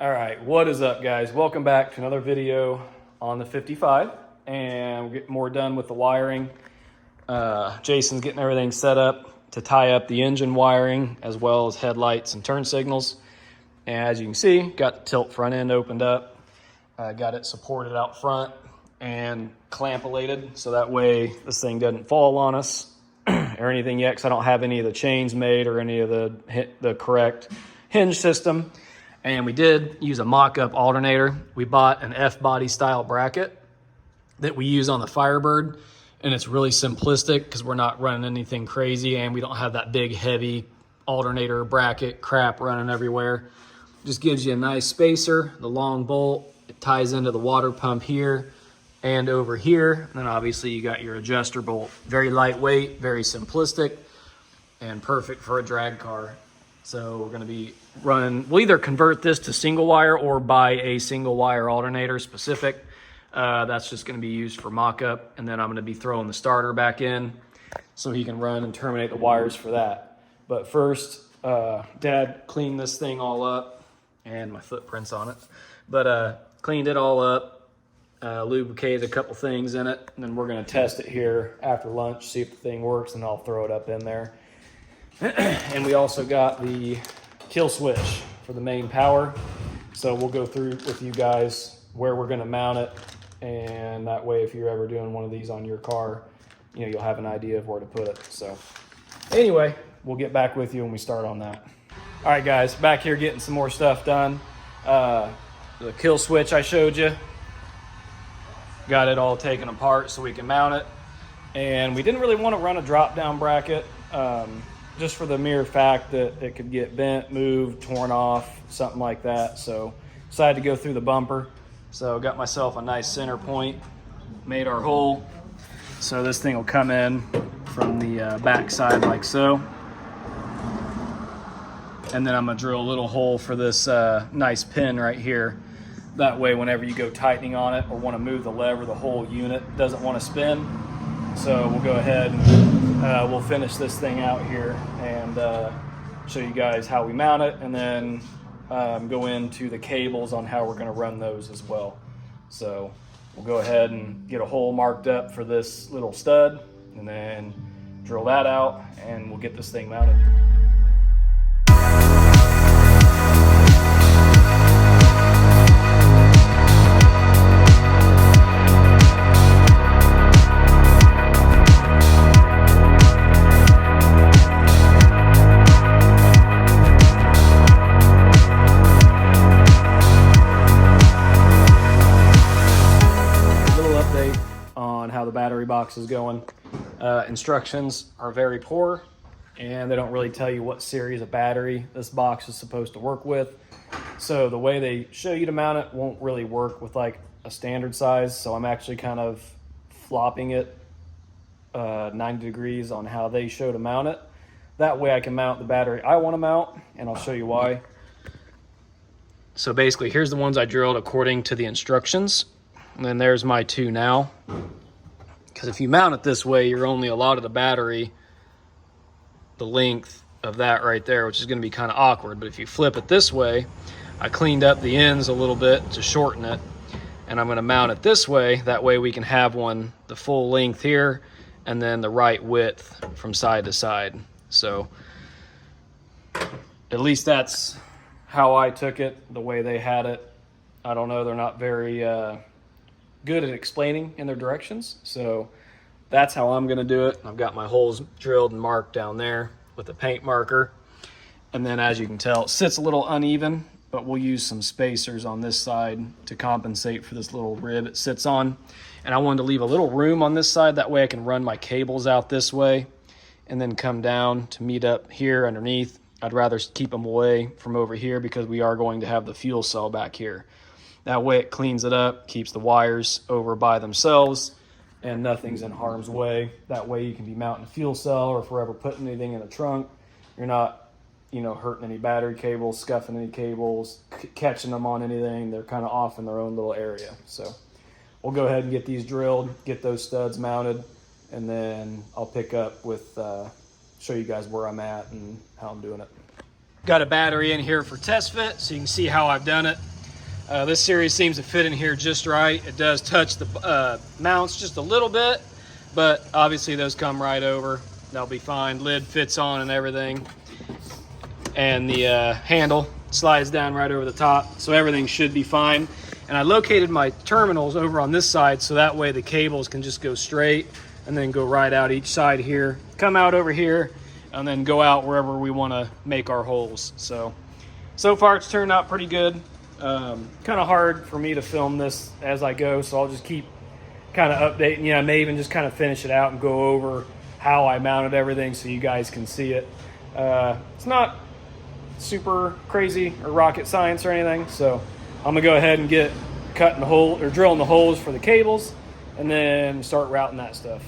All right, what is up, guys? Welcome back to another video on the 55, and we'll get more done with the wiring. Jason's getting everything set up to tie up the engine wiring as well as headlights and turn signals. And as you can see, got the tilt front end opened up, got it supported out front and clampulated so that way this thing doesn't fall on us or anything yet, because I don't have any of the chains made or any of the correct hinge system. And we did use a mock-up alternator. We bought an F-body style bracket that we use on the Firebird, and it's really simplistic because we're not running anything crazy and we don't have that big heavy alternator bracket crap running everywhere. Just gives you a nice spacer, the long bolt. It ties into the water pump here and over here. And then obviously you got your adjuster bolt. Very lightweight, very simplistic, and perfect for a drag car. So we're gonna be running, we'll either convert this to single wire or buy a single wire alternator specific. That's just gonna be used for mock-up. And then I'm gonna be throwing the starter back in so he can run and terminate the wires for that. But first, Dad cleaned this thing all up, and my footprints on it. But cleaned it all up, lubricated a couple things in it, and then we're gonna test it here after lunch, see if the thing works, and I'll throw it up in there. And we also got the kill switch for the main power. So we'll go through with you guys where we're gonna mount it. And that way, if you're ever doing one of these on your car, you know, you'll have an idea of where to put it. So anyway, we'll get back with you when we start on that. All right, guys, back here getting some more stuff done. The kill switch I showed you, got it all taken apart so we can mount it. And we didn't really want to run a drop down bracket, just for the mere fact that it could get bent, moved, torn off, something like that. So decided to go through the bumper. So got myself a nice center point, made our hole. So this thing will come in from the back side like so. And then I'm gonna drill a little hole for this nice pin right here. That way, whenever you go tightening on it or wanna move the lever, the whole unit doesn't wanna spin. So we'll go ahead and we'll finish this thing out here and show you guys how we mount it, and then go into the cables on how we're gonna run those as well. So we'll go ahead and get a hole marked up for this little stud and then drill that out, and we'll get this thing mounted. How the battery box is going. Instructions are very poor, and they don't really tell you what series of battery this box is supposed to work with. So the way they show you to mount it won't really work with like a standard size. So I'm actually kind of flopping it 90 degrees on how they show to mount it. That way I can mount the battery I want to mount, and I'll show you why. So basically, here's the ones I drilled according to the instructions. And then there's my two now. Because if you mount it this way, you're only allotted a battery the length of that right there, which is going to be kind of awkward. But if you flip it this way, I cleaned up the ends a little bit to shorten it, and I'm going to mount it this way. That way we can have one the full length here and then the right width from side to side. So at least that's how I took it, the way they had it. I don't know, they're not very good at explaining in their directions, so that's how I'm gonna do it. I've got my holes drilled and marked down there with a paint marker, and then as you can tell, it sits a little uneven, but we'll use some spacers on this side to compensate for this little rib it sits on. And I wanted to leave a little room on this side, that way I can run my cables out this way and then come down to meet up here underneath. I'd rather keep them away from over here because we are going to have the fuel cell back here. That way it cleans it up, keeps the wires over by themselves, and nothing's in harm's way. That way you can be mounting a fuel cell, or if we're ever putting anything in the trunk, you're not, you know, hurting any battery cables, scuffing any cables, catching them on anything. They're kind of off in their own little area. So we'll go ahead and get these drilled, get those studs mounted, and then I'll pick up with, show you guys where I'm at and how I'm doing it. Got a battery in here for test fit, so you can see how I've done it. This series seems to fit in here just right. It does touch the mounts just a little bit, but obviously those come right over. They'll be fine. Lid fits on and everything. And the handle slides down right over the top, so everything should be fine. And I located my terminals over on this side, so that way the cables can just go straight and then go right out each side here, come out over here, and then go out wherever we want to make our holes. So far it's turned out pretty good. Kind of hard for me to film this as I go, so I'll just keep kind of updating you. I may even just kind of finish it out and go over how I mounted everything so you guys can see it. It's not super crazy or rocket science or anything, so I'm gonna go ahead and get cutting the hole or drilling the holes for the cables and then start routing that stuff.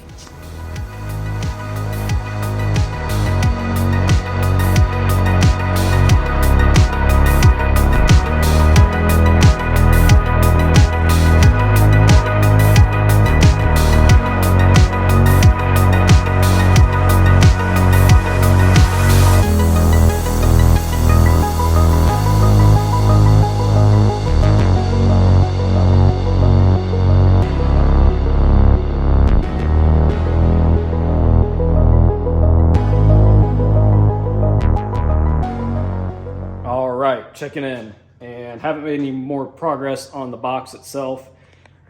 Checking in, and haven't made any more progress on the box itself,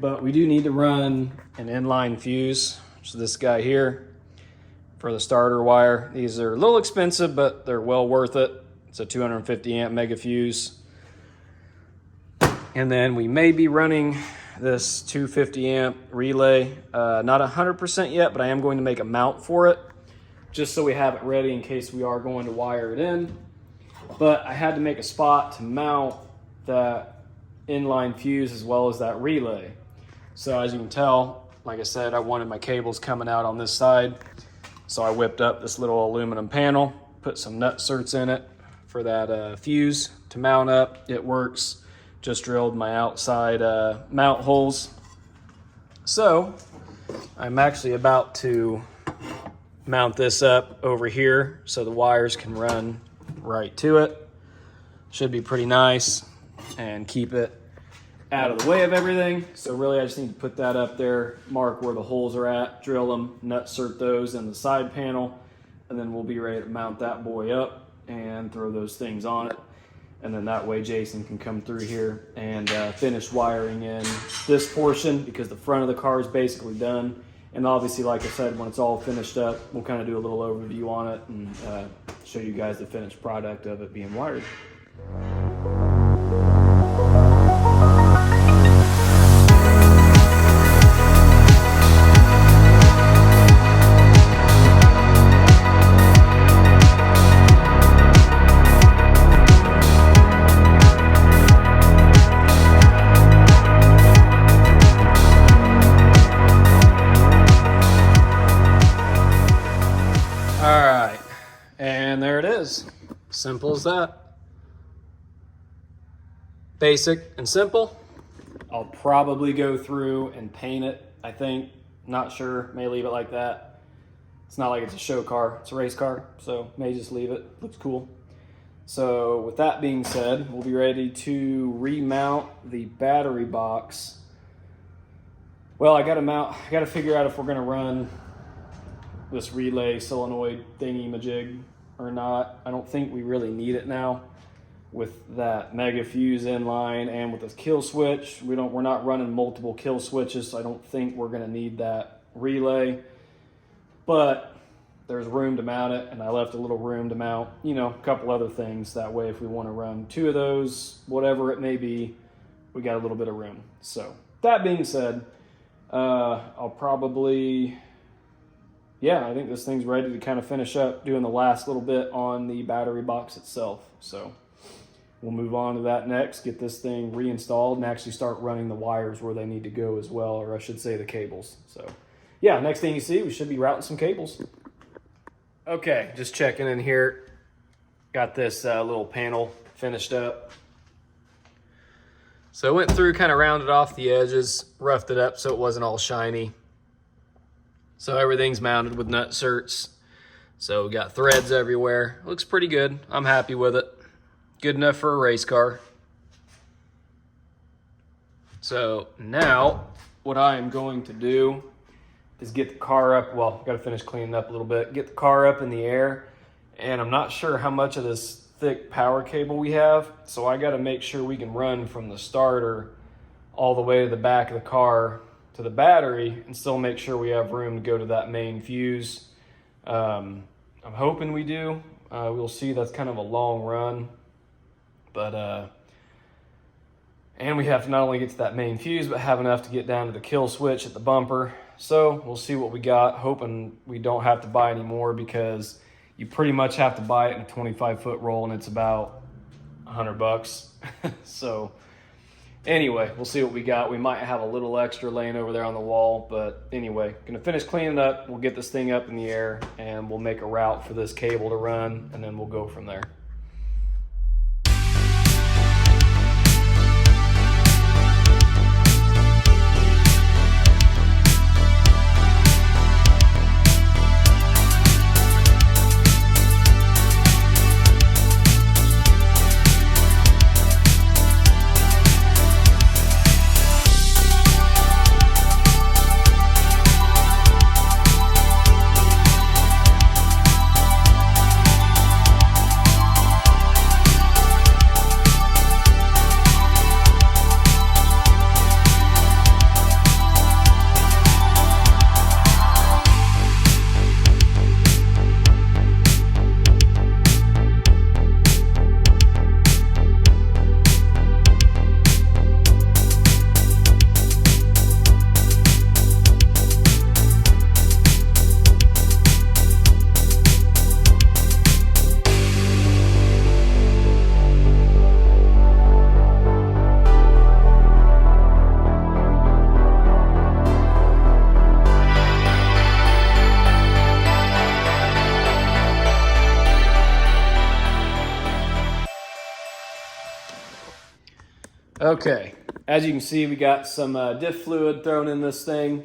but we do need to run an inline fuse, so this guy here for the starter wire. These are a little expensive, but they're well worth it. It's a 250 amp mega fuse. And then we may be running this 250 amp relay, not 100% yet, but I am going to make a mount for it just so we have it ready in case we are going to wire it in. But I had to make a spot to mount that inline fuse as well as that relay. So as you can tell, like I said, I wanted my cables coming out on this side. So I whipped up this little aluminum panel, put some nut certs in it for that fuse to mount up. It works. Just drilled my outside mount holes. So I'm actually about to mount this up over here so the wires can run right to it. Should be pretty nice and keep it out of the way of everything. So really I just need to put that up there, mark where the holes are at, drill them, nut cert those in the side panel, and then we'll be ready to mount that boy up and throw those things on it. And then that way Jason can come through here and finish wiring in this portion, because the front of the car is basically done. And obviously, like I said, when it's all finished up, we'll kind of do a little overview on it and show you guys the finished product of it being wired. And there it is. Simple as that. Basic and simple. I'll probably go through and paint it, I think. Not sure. May leave it like that. It's not like it's a show car. It's a race car. So may just leave it. Looks cool. So with that being said, we'll be ready to remount the battery box. Well, I gotta figure out if we're gonna run this relay solenoid thingy majig or not. I don't think we really need it now with that mega fuse in line and with this kill switch. We're not running multiple kill switches, so I don't think we're gonna need that relay. But there's room to mount it, and I left a little room to mount, a couple other things. That way, if we want to run two of those, whatever it may be, we got a little bit of room. So that being said, I'll probably, I think this thing's ready to kind of finish up doing the last little bit on the battery box itself. So we'll move on to that next, get this thing reinstalled and actually start running the wires where they need to go as well, or I should say the cables. So yeah, next thing you see, we should be routing some cables. Okay, just checking in here. Got this little panel finished up. So I went through, kind of rounded off the edges, roughed it up so it wasn't all shiny. So everything's mounted with nut certs. So we got threads everywhere. Looks pretty good. I'm happy with it. Good enough for a race car. So now what I am going to do is get the car up. Well, got to finish cleaning up a little bit, get the car up in the air. And I'm not sure how much of this thick power cable we have. So I got to make sure we can run from the starter all the way to the back of the car to the battery and still make sure we have room to go to that main fuse. I'm hoping we do. We'll see. That's kind of a long run, but and we have to not only get to that main fuse, but have enough to get down to the kill switch at the bumper. So we'll see what we got, hoping we don't have to buy any more, because you pretty much have to buy it in a 25-foot roll, and it's about $100. So anyway, we'll see what we got. We might have a little extra laying over there on the wall, but anyway, gonna finish cleaning up. We'll get this thing up in the air, and we'll make a route for this cable to run, and then we'll go from there. Okay, as you can see, we got some diff fluid thrown in this thing.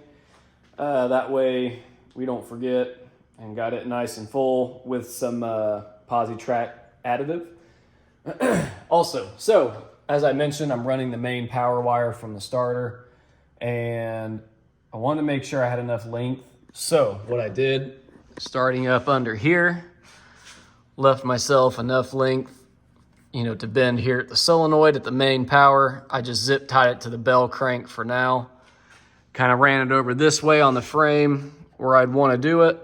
That way we don't forget, and got it nice and full with some Posi-Track additive. Also, so as I mentioned, I'm running the main power wire from the starter, and I wanted to make sure I had enough length. So what I did, starting up under here, left myself enough length, you know, to bend here at the solenoid at the main power. I just zip tied it to the bell crank for now. Kind of ran it over this way on the frame where I'd want to do it.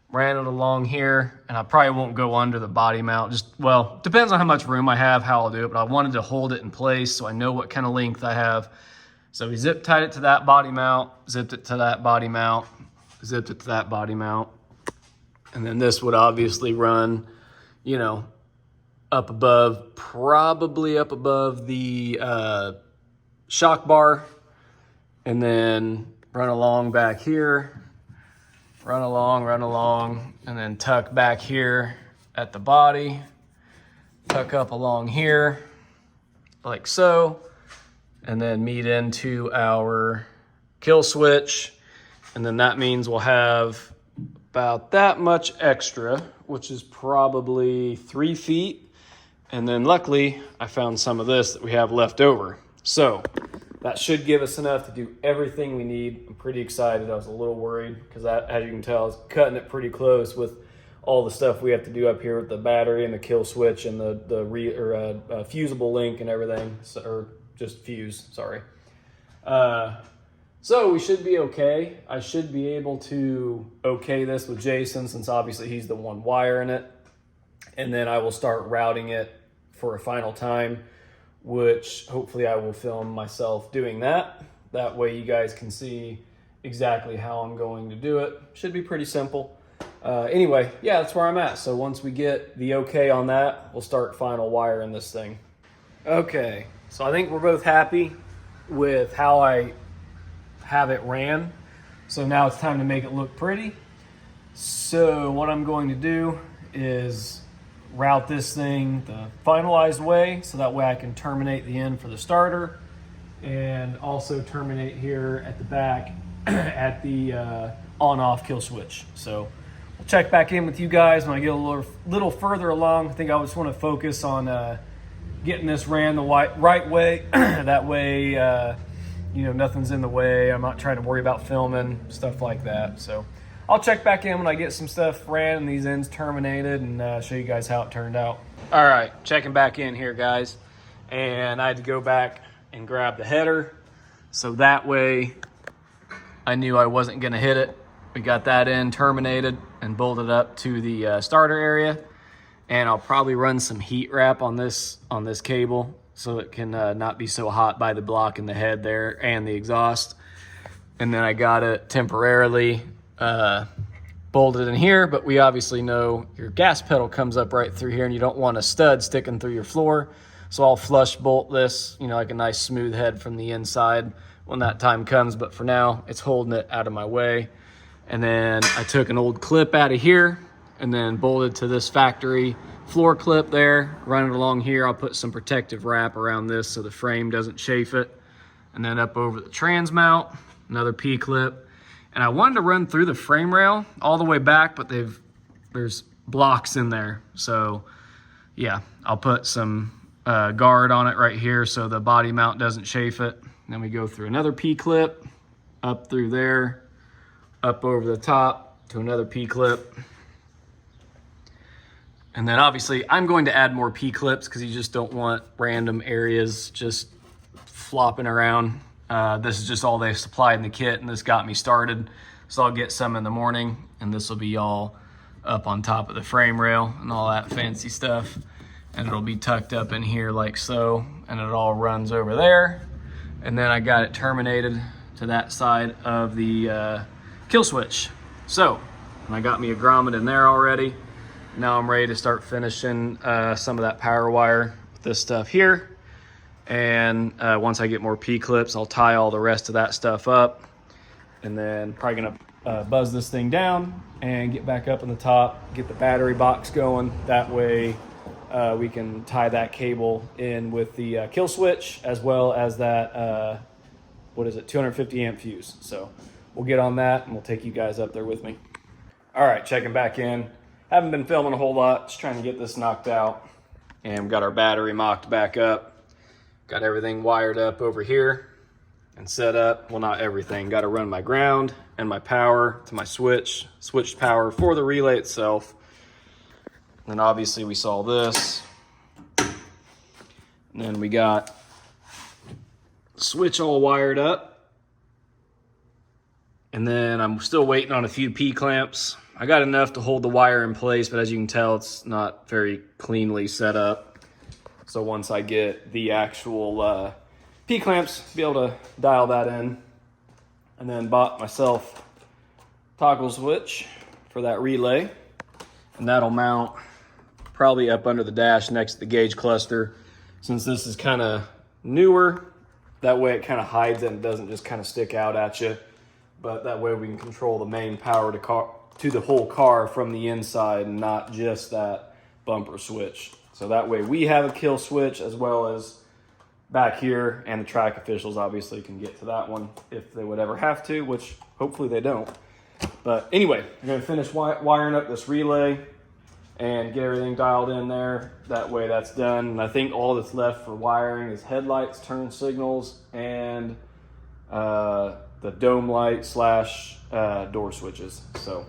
Ran it along here, and I probably won't go under the body mount. Just, well, depends on how much room I have, how I'll do it, but I wanted to hold it in place so I know what kind of length I have. So we zip tied it to that body mount, zipped it to that body mount, zipped it to that body mount. And then this would obviously run, you know, up above, probably up above the shock bar, and then run along back here, run along, and then tuck back here at the body, tuck up along here, like so, and then meet into our kill switch. And then that means we'll have about that much extra, which is probably 3 feet. And then luckily, I found some of this that we have left over. So that should give us enough to do everything we need. I'm pretty excited. I was a little worried because, as you can tell, I was cutting it pretty close with all the stuff we have to do up here with the battery and the kill switch and the fusible link and everything. So, or just fuse, sorry. So we should be okay. I should be able to okay this with Jason, since obviously he's the one wiring it. And then I will start routing it for a final time, which hopefully I will film myself doing that. That way you guys can see exactly how I'm going to do it. Should be pretty simple. Anyway, yeah, that's where I'm at. So once we get the okay on that, we'll start final wiring this thing. Okay, so I think we're both happy with how I have it ran. So now it's time to make it look pretty. So what I'm going to do is route this thing the finalized way, so that way I can terminate the end for the starter, and also terminate here at the back at the on-off kill switch. So we'll check back in with you guys when I get a little further along. I think I just want to focus on getting this ran the right way. That way, you know, nothing's in the way. I'm not trying to worry about filming, stuff like that. So I'll check back in when I get some stuff ran and these ends terminated and show you guys how it turned out. All right, checking back in here, guys. And I had to go back and grab the header. So that way I knew I wasn't gonna hit it. We got that in terminated and bolted up to the starter area. And I'll probably run some heat wrap on this cable so it can not be so hot by the block in the head there and the exhaust. And then I got it temporarily bolted in here, but we obviously know your gas pedal comes up right through here and you don't want a stud sticking through your floor. So I'll flush bolt this, you know, like a nice smooth head from the inside when that time comes. But for now, it's holding it out of my way. And then I took an old clip out of here and then bolted to this factory floor clip there, run it along here. I'll put some protective wrap around this so the frame doesn't chafe it. And then up over the trans mount, another P-clip. And I wanted to run through the frame rail all the way back, but there's blocks in there. So yeah, I'll put some guard on it right here so the body mount doesn't chafe it. Then we go through another P-clip, up through there, up over the top to another P-clip. And then obviously I'm going to add more P-clips because you just don't want random areas just flopping around. This is just all they supplied in the kit and this got me started. So I'll get some in the morning and this will be all up on top of the frame rail and all that fancy stuff. And it'll be tucked up in here like so, and it all runs over there. And then I got it terminated to that side of the kill switch. So, and I got me a grommet in there already. Now I'm ready to start finishing some of that power wire with this stuff here. And once I get more P-clips, I'll tie all the rest of that stuff up. And then probably gonna buzz this thing down and get back up on the top, get the battery box going. That way we can tie that cable in with the kill switch as well as that, 250 amp fuse. So we'll get on that and we'll take you guys up there with me. All right, checking back in. Haven't been filming a whole lot, just trying to get this knocked out. And we got our battery mocked back up. Got everything wired up over here and set up. Well, not everything. Got to run my ground and my power to my switch. Switched power for the relay itself. And then obviously we saw this. And then we got the switch all wired up. And then I'm still waiting on a few P-clamps. I got enough to hold the wire in place, but as you can tell, it's not very cleanly set up. So once I get the actual P-clamps, be able to dial that in. And then bought myself toggle switch for that relay. And that'll mount probably up under the dash next to the gauge cluster. Since this is kind of newer, that way it kind of hides it and doesn't just kind of stick out at you. But that way we can control the main power to the whole car from the inside and not just that bumper switch. So that way we have a kill switch as well as back here, and the track officials obviously can get to that one if they would ever have to, which hopefully they don't. But anyway, I'm gonna finish wiring up this relay and get everything dialed in there. That way that's done. And I think all that's left for wiring is headlights, turn signals, and the dome light / door switches. So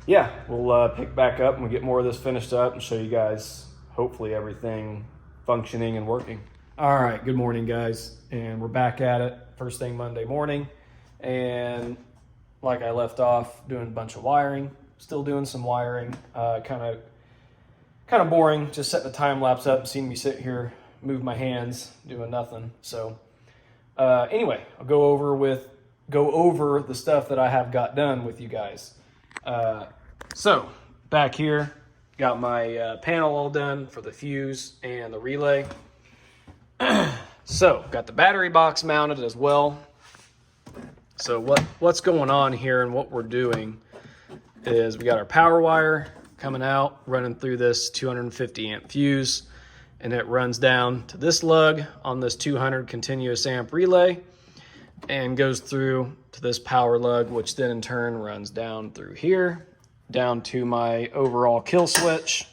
yeah, we'll pick back up and we'll get more of this finished up and show you guys hopefully everything functioning and working. All right, good morning guys. And we're back at it first thing Monday morning. And like I left off, doing a bunch of wiring, still doing some wiring, kind of boring, just setting the time lapse up and seeing me sit here, move my hands, doing nothing. So anyway, I'll go over the stuff that I have got done with you guys. So back here, got my panel all done for the fuse and the relay. So got the battery box mounted as well. So what's going on here and what we're doing is we got our power wire coming out, running through this 250 amp fuse, and it runs down to this lug on this 200 continuous amp relay and goes through to this power lug, which then in turn runs down through here, down to my overall kill switch.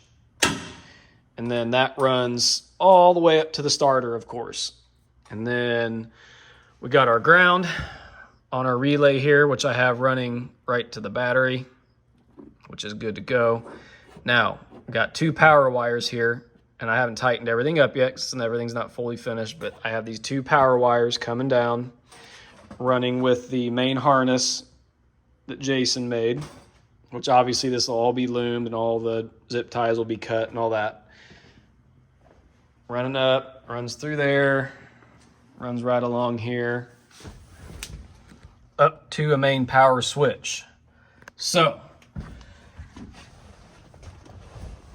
And then that runs all the way up to the starter, of course. And then we got our ground on our relay here, which I have running right to the battery, which is good to go. Now, we got 2 power wires here, and I haven't tightened everything up yet because everything's not fully finished, but I have these 2 power wires coming down, running with the main harness that Jason made, which obviously this will all be loomed and all the zip ties will be cut and all that. Running up, runs through there, runs right along here, up to a main power switch. So,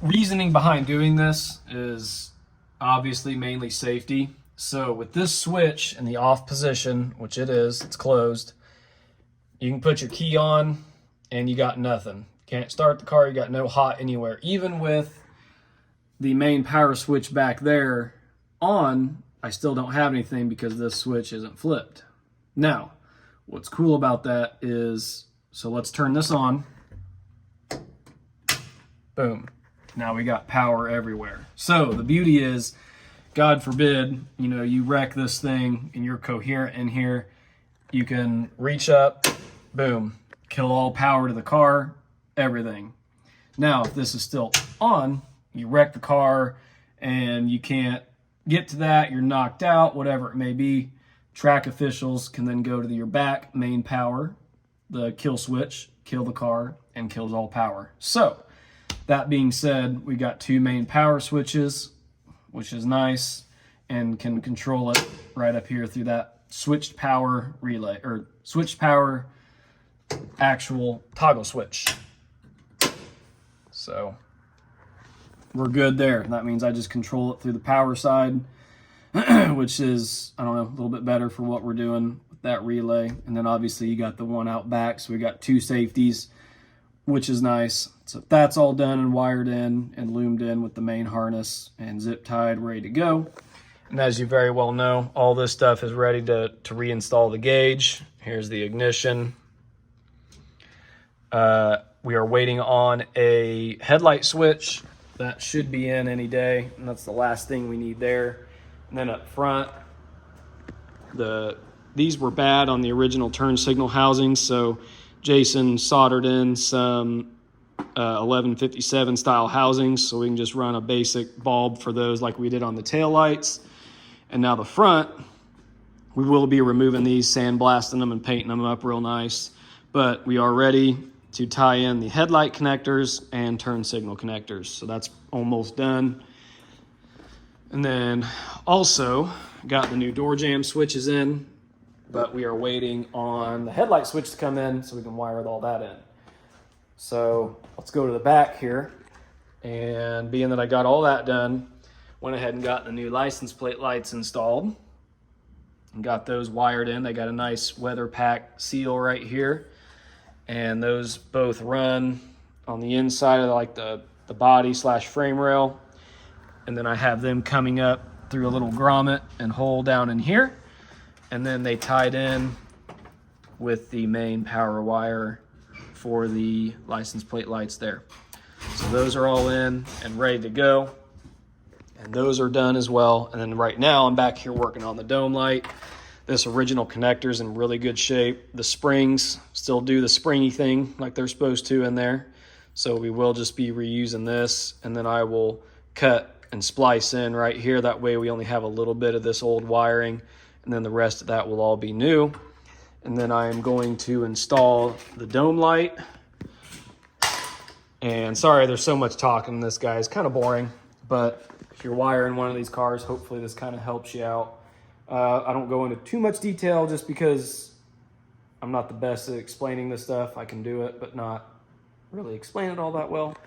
reasoning behind doing this is obviously mainly safety. So with this switch in the off position, which it is, it's closed, you can put your key on and you got nothing. Can't start the car, you got no hot anywhere. Even with the main power switch back there on, I still don't have anything because this switch isn't flipped. Now, what's cool about that is, so let's turn this on. Boom. Now we got power everywhere. So the beauty is, God forbid, you know, you wreck this thing and you're coherent in here, you can reach up, boom, kill all power to the car, everything. Now, if this is still on, you wreck the car and you can't get to that, you're knocked out, whatever it may be, track officials can then go to your back main power, the kill switch, kill the car, and kills all power. So, that being said, we got 2 main power switches, which is nice, and can control it right up here through that switched power relay, or switched power actual toggle switch. So, we're good there. That means I just control it through the power side, which is, I don't know, a little bit better for what we're doing with that relay. And then obviously you got the one out back, so we got 2 safeties, which is nice. So that's all done and wired in and loomed in with the main harness and zip tied, ready to go. And as you very well know, all this stuff is ready to reinstall the gauge. Here's the ignition. We are waiting on a headlight switch. That should be in any day, and that's the last thing we need there. And then up front, these were bad on the original turn signal housings, so Jason soldered in some 1157 style housings, so we can just run a basic bulb for those like we did on the tail lights. And now the front, we will be removing these, sandblasting them and painting them up real nice, but we are ready to tie in the headlight connectors and turn signal connectors. So that's almost done. And then also got the new door jamb switches in, but we are waiting on the headlight switch to come in so we can wire all that in. So let's go to the back here. And being that I got all that done, went ahead and got the new license plate lights installed and got those wired in. They got a nice weather pack seal right here. And those both run on the inside of like the body / frame rail. And then I have them coming up through a little grommet and hole down in here. And then they tied in with the main power wire for the license plate lights there. So those are all in and ready to go. And those are done as well. And then right now I'm back here working on the dome light. This original connector's in really good shape. The springs still do the springy thing like they're supposed to in there. So we will just be reusing this, and then I will cut and splice in right here. That way we only have a little bit of this old wiring, and then the rest of that will all be new. And then I am going to install the dome light. And sorry, there's so much talking in this, guys. Kind of boring, but if you're wiring one of these cars, hopefully this kind of helps you out. I don't go into too much detail just because I'm not the best at explaining this stuff. I can do it, but not really explain it all that well.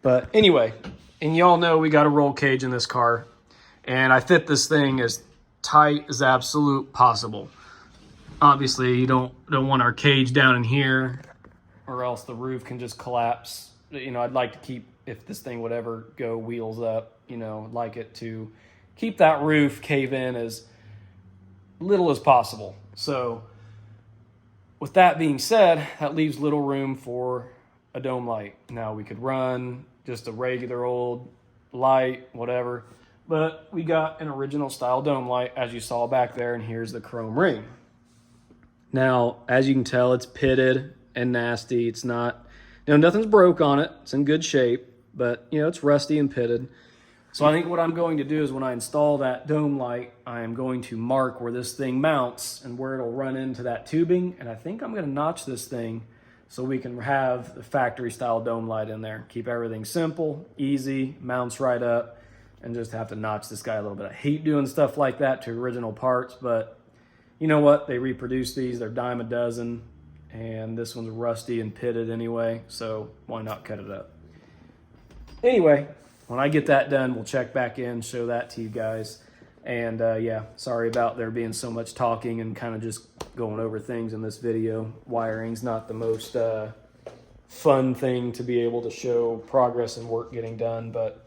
But anyway, and y'all know we got a roll cage in this car, and I fit this thing as tight as absolute possible. Obviously, you don't want our cage down in here, or else the roof can just collapse. You know, I'd like to keep, if this thing would ever go wheels up, you know, I'd like it to keep that roof cave in as little as possible. So with that being said, that leaves little room for a dome light. Now we could run just a regular old light, whatever, But we got an original style dome light, as you saw back there, and here's the chrome ring. Now, as you can tell, it's pitted and nasty. It's not, nothing's broke on it. It's in good shape, but it's rusty and pitted. So I think what I'm going to do is when I install that dome light, I am going to mark where this thing mounts and where it'll run into that tubing. And I think I'm going to notch this thing so we can have the factory style dome light in there. Keep everything simple, easy, mounts right up, and just have to notch this guy a little bit. I hate doing stuff like that to original parts, but you know what? They reproduce these, they're dime a dozen, and this one's rusty and pitted anyway, so why not cut it up? Anyway, when I get that done, we'll check back in, show that to you guys. And yeah, sorry about there being so much talking and kind of just going over things in this video. Wiring's not the most fun thing to be able to show progress and work getting done. But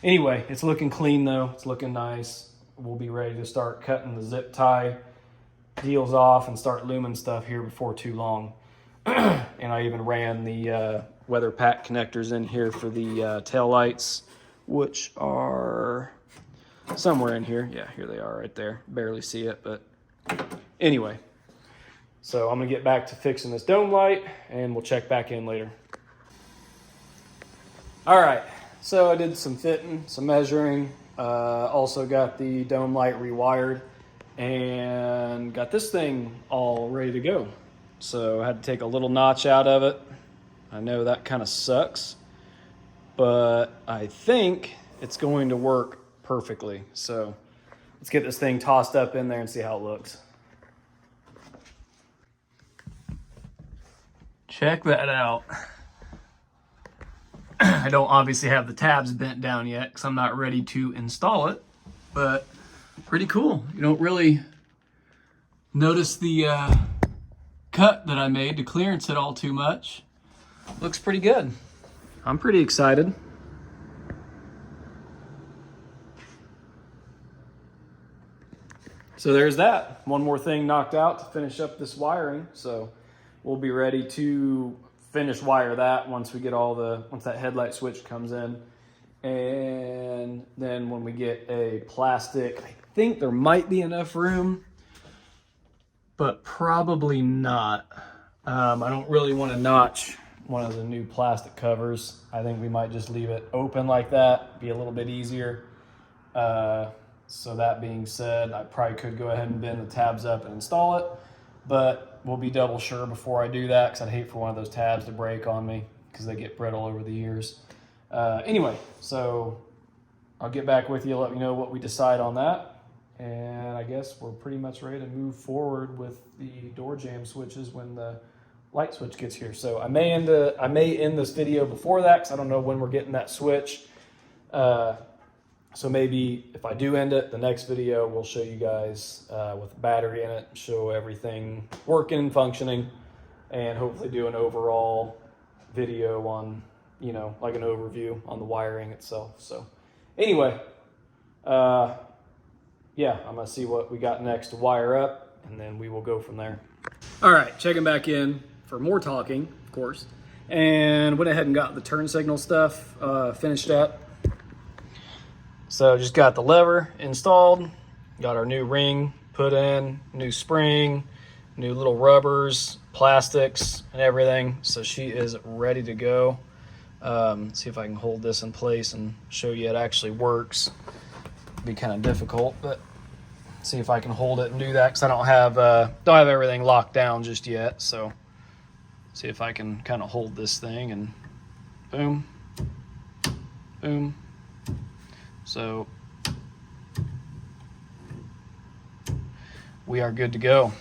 anyway, it's looking clean though. It's looking nice. We'll be ready to start cutting the zip tie deals off and start looming stuff here before too long. And I even ran the weather pack connectors in here for the tail lights, which are somewhere in here. Yeah, here they are right there. Barely see it, but anyway. So I'm gonna get back to fixing this dome light and we'll check back in later. All right, so I did some fitting, some measuring, also got the dome light rewired and got this thing all ready to go. So I had to take a little notch out of it. I know that kind of sucks, but I think it's going to work perfectly. So let's get this thing tossed up in there and see how it looks. Check that out. I don't obviously have the tabs bent down yet because I'm not ready to install it, but pretty cool. You don't really notice the cut that I made to clearance it all too much. Looks pretty good. I'm pretty excited. So there's that. One more thing knocked out to finish up this wiring. So we'll be ready to finish wire that once we get once that headlight switch comes in. And then when we get a plastic, I think there might be enough room, but probably not. I don't really want to notch one of the new plastic covers. I think we might just leave it open like that, be a little bit easier. So that being said, I probably could go ahead and bend the tabs up and install it, but we'll be double sure before I do that because I'd hate for one of those tabs to break on me because they get brittle over the years. Anyway, so I'll get back with you, let me know what we decide on that. And I guess we're pretty much ready to move forward with the door jamb switches when the light switch gets here. So I may end this video before that because I don't know when we're getting that switch. So maybe if I do end it, the next video we'll show you guys with the battery in it, show everything working and functioning, and hopefully do an overall video on, like an overview on the wiring itself. So anyway, yeah, I'm gonna see what we got next to wire up, and then we will go from there. All right, checking back in for more talking, of course, and went ahead and got the turn signal stuff finished up. So just got the lever installed, got our new ring put in, new spring, new little rubbers, plastics, and everything. So she is ready to go. See if I can hold this in place and show you it actually works. Be kind of difficult, but see if I can hold it and do that because I don't have everything locked down just yet. So see if I can kind of hold this thing and boom, boom. So we are good to go.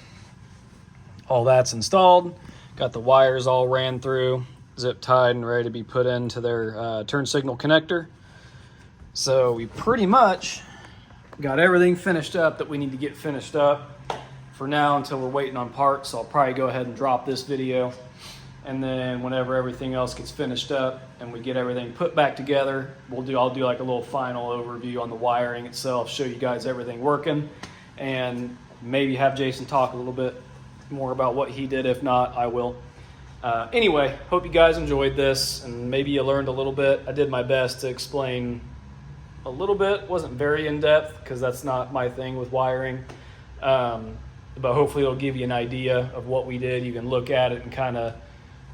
All that's installed. Got the wires all ran through, zip tied and ready to be put into their turn signal connector. So we pretty much got everything finished up that we need to get finished up for now until we're waiting on parts. So I'll probably go ahead and drop this video, and then whenever everything else gets finished up and we get everything put back together, I'll do like a little final overview on the wiring itself, show you guys everything working, and maybe have Jason talk a little bit more about what he did. If not, I will. Anyway, hope you guys enjoyed this and maybe you learned a little bit. I did my best to explain a little bit. Wasn't very in-depth because that's not my thing with wiring. But hopefully it'll give you an idea of what we did. You can look at it and kind of,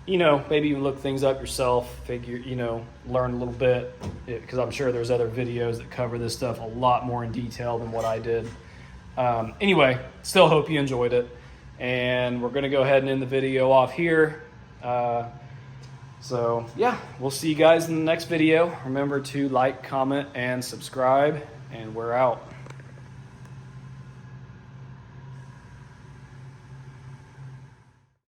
you know, maybe you look things up yourself, figure, you know, learn a little bit, because I'm sure there's other videos that cover this stuff a lot more in detail than what I did. Anyway, still hope you enjoyed it. And we're going to go ahead and end the video off here. So yeah, we'll see you guys in the next video. Remember to like, comment, and subscribe, and we're out.